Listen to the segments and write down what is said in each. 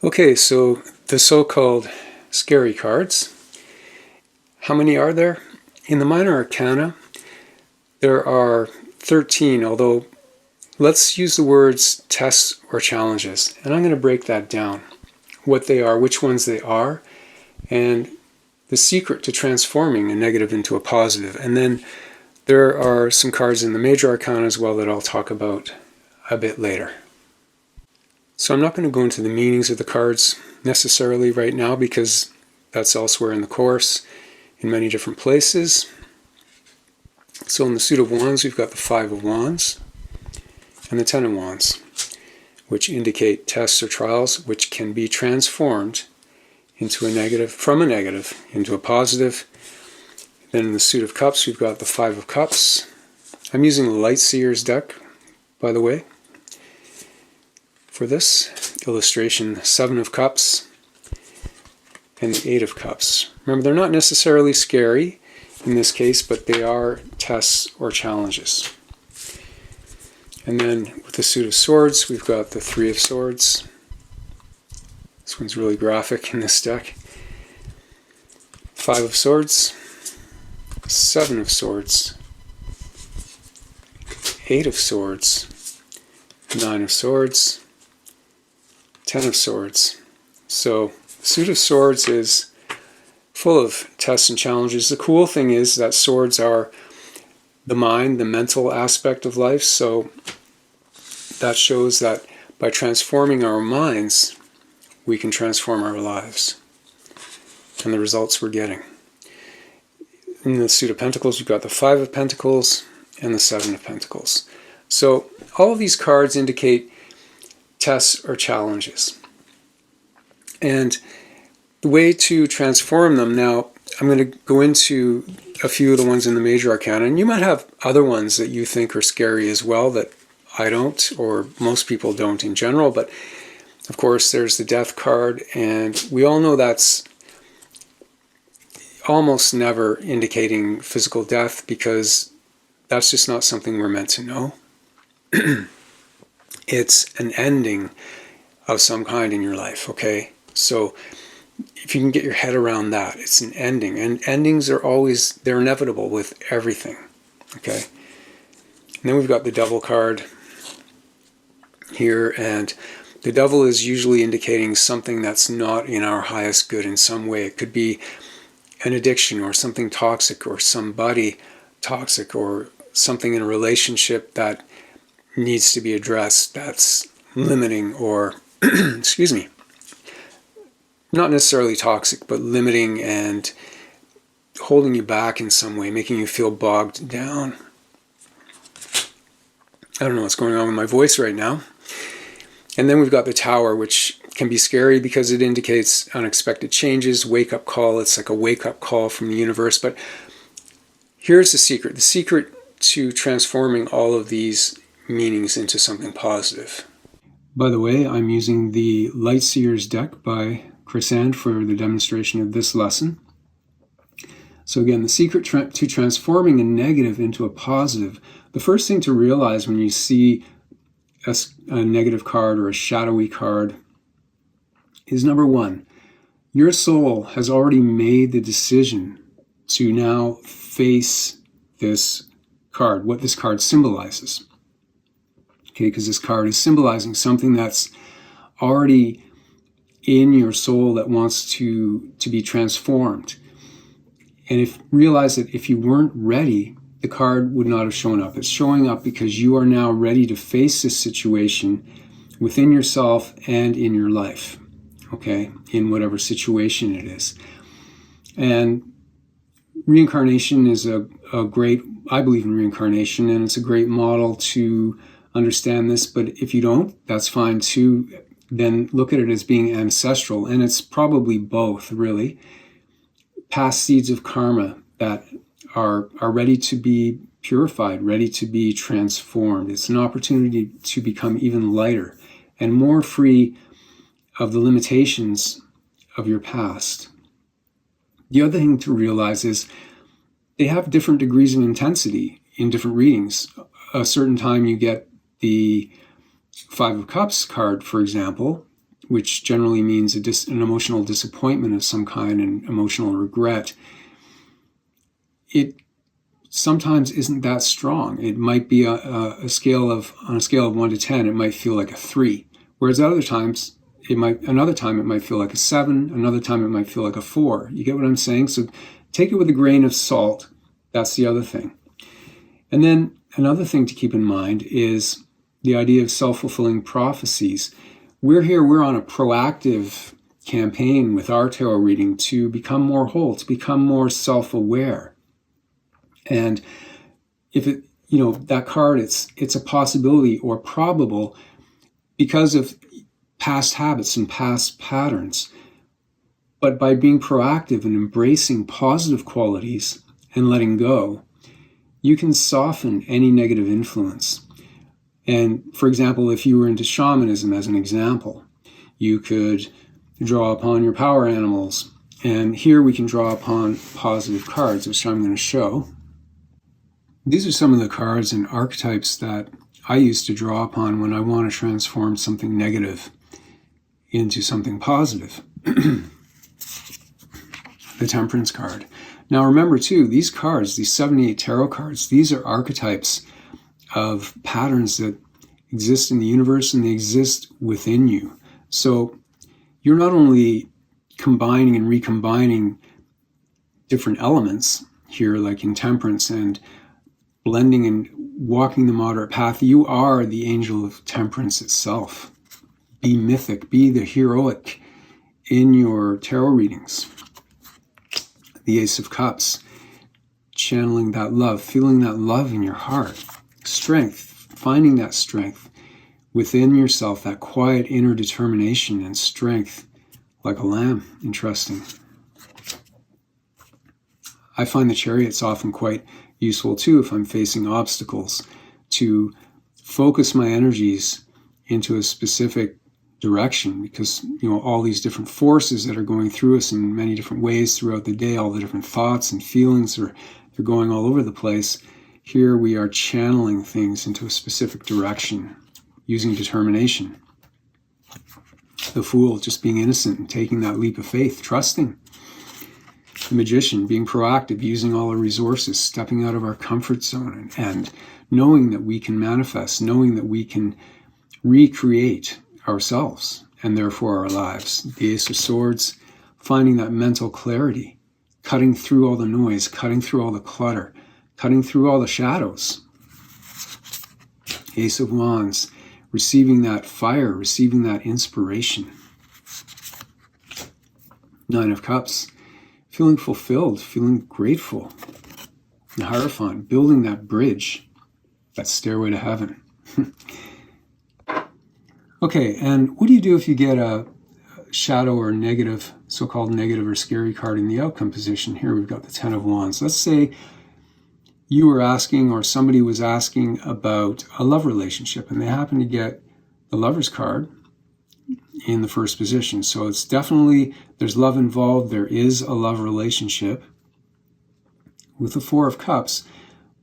Okay, so the so-called scary cards. How many are there? In the minor arcana, there are 13, although let's use the words tests or challenges. And I'm going to break that down. What they are, which ones they are, and the secret to transforming a negative into a positive. And then there are some cards in the major arcana as well that I'll talk about a bit later. So I'm not going to go into the meanings of the cards necessarily right now because that's elsewhere in the course in many different places. So in the suit of wands, we've got the 5 of wands and the 10 of wands, which indicate tests or trials which can be transformed into a negative, from a negative into a positive. Then in the suit of cups, we've got the 5 of cups. I'm using the Light Seer's deck, by the way, for this illustration. 7 of cups and the 8 of cups. Remember, they're not necessarily scary in this case, but they are tests or challenges. And then with the suit of swords, we've got the 3 of swords. This one's really graphic in this deck. 5 of swords, 7 of swords, 8 of swords, 9 of swords, 10 of swords. So the suit of swords is full of tests and challenges. The cool thing is that swords are the mind, the mental aspect of life. So that shows that by transforming our minds, we can transform our lives and the results we're getting. In the suit of pentacles, you've got the 5 of pentacles and the 7 of pentacles. So all of these cards indicate tests or challenges. And the way to transform them, now I'm going to go into a few of the ones in the major arcana, and you might have other ones that you think are scary as well that I don't, or most people don't in general, but of course there's the death card, and we all know that's almost never indicating physical death because that's just not something we're meant to know. It's an ending of some kind in your life, okay? So if you can get your head around that, it's an ending. And endings are always, they're inevitable with everything, okay? And then we've got the devil card here, and the devil is usually indicating something that's not in our highest good in some way. It could be an addiction or something toxic or somebody toxic or something in a relationship that needs to be addressed that's limiting or, excuse me, not necessarily toxic, but limiting and holding you back in some way, making you feel bogged down. I don't know what's going on with my voice right now. And then we've got the Tower, which can be scary because it indicates unexpected changes, wake-up call. It's like a wake-up call from the universe. But here's the secret. The secret to transforming all of these meanings into something positive. By the way, I'm using the Light Seer's deck by Chrysanne for the demonstration of this lesson. So again, the secret to transforming a negative into a positive. The first thing to realize when you see a negative card or a shadowy card is, number one, your soul has already made the decision to now face this card, what this card symbolizes. Okay, because this card is symbolizing something that's already in your soul that wants to be transformed. And realize that if you weren't ready, the card would not have shown up. It's showing up because you are now ready to face this situation within yourself and in your life, okay, in whatever situation it is. And reincarnation is a great, I believe in reincarnation, and it's a great model to understand this. But if you don't, that's fine too. Then look at it as being ancestral, and it's probably both, really. Past seeds of karma that are ready to be purified, ready to be transformed. It's an opportunity to become even lighter and more free of the limitations of your past. The other thing to realize is they have different degrees of intensity in different readings. A certain time you get the 5 of Cups card, for example, which generally means an emotional disappointment of some kind and emotional regret, it sometimes isn't that strong. It might be on a scale of 1 to 10, it might feel like a 3. Whereas another time it might feel like a 7, another time it might feel like a 4. You get what I'm saying? So take it with a grain of salt. That's the other thing. And then another thing to keep in mind is the idea of self-fulfilling prophecies. We're on a proactive campaign with our tarot reading to become more whole, to become more self-aware. And if that card, it's a possibility or probable because of past habits and past patterns. But by being proactive and embracing positive qualities and letting go, you can soften any negative influence. And for example, if you were into shamanism as an example, you could draw upon your power animals. And here we can draw upon positive cards, which I'm going to show. These are some of the cards and archetypes that I used to draw upon when I want to transform something negative into something positive. The Temperance card. Now remember too, these cards, these 78 tarot cards, these are archetypes of patterns that exist in the universe and they exist within you. So you're not only combining and recombining different elements here, like in Temperance, and blending and walking the moderate path, you are the angel of temperance itself. Be mythic, be the heroic in your tarot readings. The Ace of Cups, channeling that love, feeling that love in your heart. Strength, finding that strength within yourself, that quiet inner determination and strength, like a lamb. Interesting. I find the Chariot's often quite useful too if I'm facing obstacles, to focus my energies into a specific direction, because all these different forces that are going through us in many different ways throughout the day, all the different thoughts and feelings they're going all over the place. Here we are channeling things into a specific direction using determination. The Fool, just being innocent and taking that leap of faith, trusting. The Magician, being proactive, using all our resources, stepping out of our comfort zone and knowing that we can manifest, knowing that we can recreate ourselves and therefore our lives. The Ace of Swords, finding that mental clarity, cutting through all the noise, cutting through all the clutter, cutting through all the shadows. Ace of Wands, receiving that fire, receiving that inspiration. Nine of Cups, feeling fulfilled, feeling grateful. And Hierophant, building that bridge, that stairway to heaven. Okay, and what do you do if you get a shadow or negative, so-called negative or scary card in the outcome position? Here we've got the Ten of Wands. Let's say you were asking, or somebody was asking about a love relationship, and they happen to get the Lover's card in the first position. So it's definitely, there's love involved, there is a love relationship. With the Four of Cups,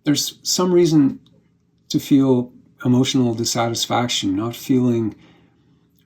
there's some reason to feel emotional dissatisfaction, not feeling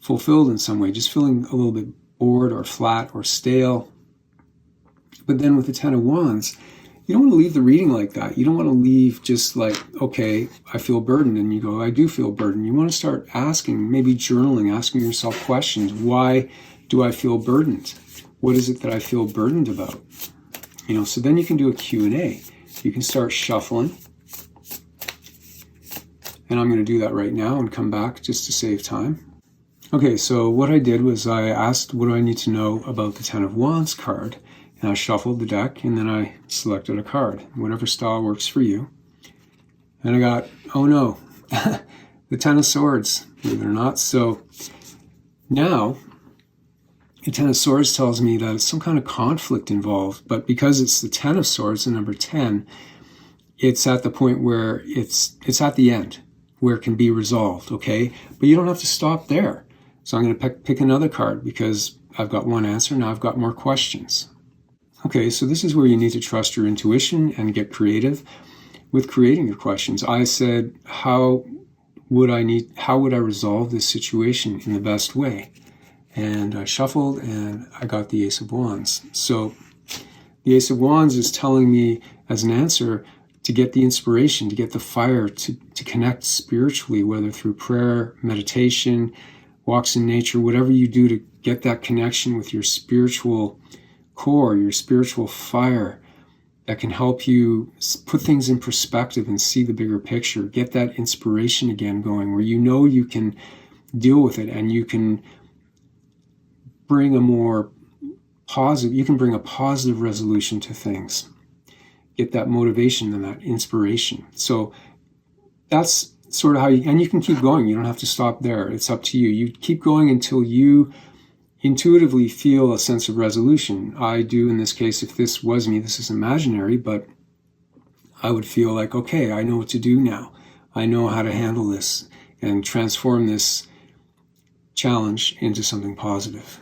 fulfilled in some way, just feeling a little bit bored or flat or stale. But then with the Ten of Wands, you don't want to leave the reading like that. You don't want to leave just like, okay, I feel burdened, and you go, I do feel burdened. You want to start asking, maybe journaling, asking yourself questions. Why do I feel burdened? What is it that I feel burdened about? So then you can do a Q&A. You can start shuffling. And I'm going to do that right now and come back just to save time. Okay, so what I did was I asked, what do I need to know about the Ten of Wands card? And I shuffled the deck, and then I selected a card, whatever style works for you. And I got, oh no, the Ten of Swords, believe it or not. So now, the Ten of Swords tells me that it's some kind of conflict involved, but because it's the Ten of Swords, the number 10, it's at the point where it's at the end, where it can be resolved, okay? But you don't have to stop there. So I'm going to pick another card because I've got one answer, now I've got more questions. Okay, so this is where you need to trust your intuition and get creative with creating your questions. I said, how would I resolve this situation in the best way? And I shuffled and I got the Ace of Wands. So the Ace of Wands is telling me as an answer to get the inspiration, to get the fire, to connect spiritually, whether through prayer, meditation, walks in nature, whatever you do to get that connection with your spiritual core, your spiritual fire that can help you put things in perspective and see the bigger picture. Get that inspiration again going where you know you can deal with it and you can bring a more positive, you can bring a positive resolution to things. Get that motivation and that inspiration. So that's sort of how you, and you can keep going. You don't have to stop there. It's up to you. You keep going until you intuitively feel a sense of resolution. I do in this case, if this was me, this is imaginary, but I would feel like, okay, I know what to do now. I know how to handle this and transform this challenge into something positive.